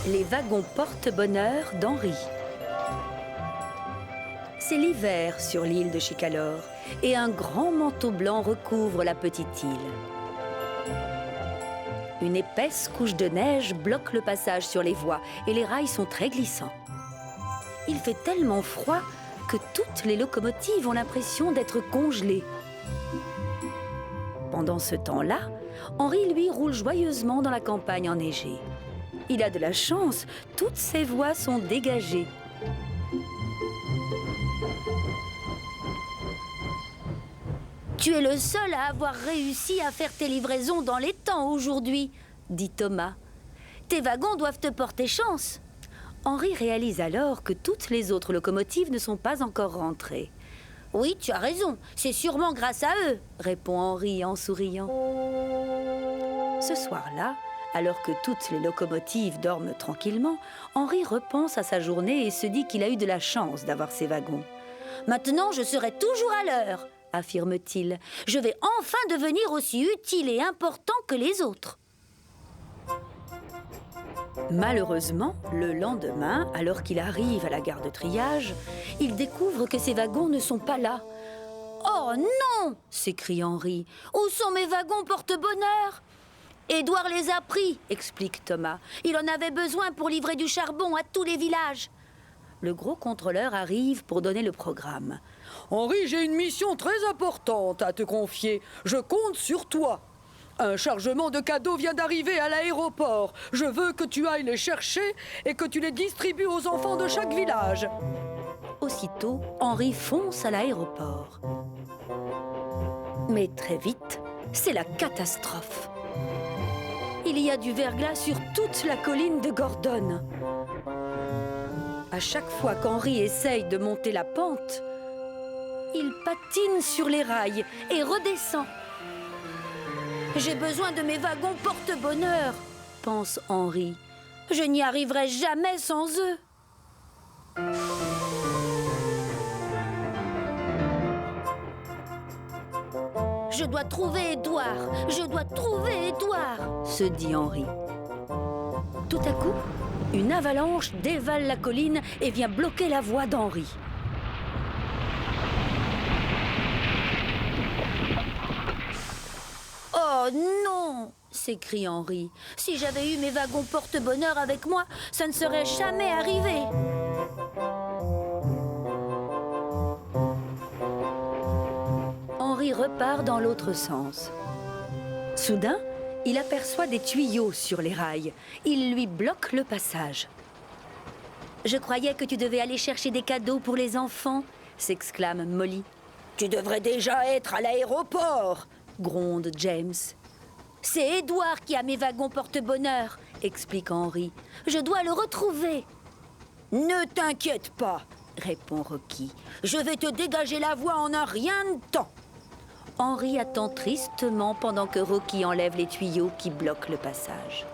Les wagons porte-bonheur d'Henri. C'est l'hiver sur l'île de Chicalor et un grand manteau blanc recouvre la petite île. Une épaisse couche de neige bloque le passage sur les voies et les rails sont très glissants. Il fait tellement froid que toutes les locomotives ont l'impression d'être congelées. Pendant ce temps-là, Henri, lui, roule joyeusement dans la campagne enneigée. Il a de la chance, toutes ses voies sont dégagées. Tu es le seul à avoir réussi à faire tes livraisons dans les temps aujourd'hui, dit Thomas. Tes wagons doivent te porter chance. Henri réalise alors que toutes les autres locomotives ne sont pas encore rentrées. Oui, tu as raison, c'est sûrement grâce à eux, répond Henri en souriant. Ce soir-là, alors que toutes les locomotives dorment tranquillement, Henri repense à sa journée et se dit qu'il a eu de la chance d'avoir ces wagons. Maintenant, je serai toujours à l'heure, affirme-t-il. Je vais enfin devenir aussi utile et important que les autres. Malheureusement, le lendemain, alors qu'il arrive à la gare de triage, il découvre que ses wagons ne sont pas là. « Oh non !» s'écrie Henri. « Où sont mes wagons porte-bonheur ?» Édouard les a pris, explique Thomas. Il en avait besoin pour livrer du charbon à tous les villages. Le gros contrôleur arrive pour donner le programme. « Henri, j'ai une mission très importante à te confier. Je compte sur toi. Un chargement de cadeaux vient d'arriver à l'aéroport. Je veux que tu ailles les chercher et que tu les distribues aux enfants de chaque village. » Aussitôt, Henri fonce à l'aéroport. Mais très vite, c'est la catastrophe. Il y a du verglas sur toute la colline de Gordon. À chaque fois qu'Henri essaye de monter la pente, il patine sur les rails et redescend. J'ai besoin de mes wagons porte-bonheur, pense Henri. Je n'y arriverai jamais sans eux. Je dois trouver Édouard, je dois trouver Édouard, se dit Henri. Tout à coup, une avalanche dévale la colline et vient bloquer la voie d'Henri. Oh non, s'écrie Henri. Si j'avais eu mes wagons porte-bonheur avec moi, ça ne serait jamais arrivé. Henri repart dans l'autre sens. Soudain, il aperçoit des tuyaux sur les rails. Il lui bloque le passage. « Je croyais que tu devais aller chercher des cadeaux pour les enfants, » s'exclame Molly. « Tu devrais déjà être à l'aéroport !» gronde James. « C'est Édouard qui a mes wagons porte-bonheur, » explique Henri. « Je dois le retrouver. »« Ne t'inquiète pas, » répond Rocky. « Je vais te dégager la voie en un rien de temps. » Henri attend tristement pendant que Rocky enlève les tuyaux qui bloquent le passage.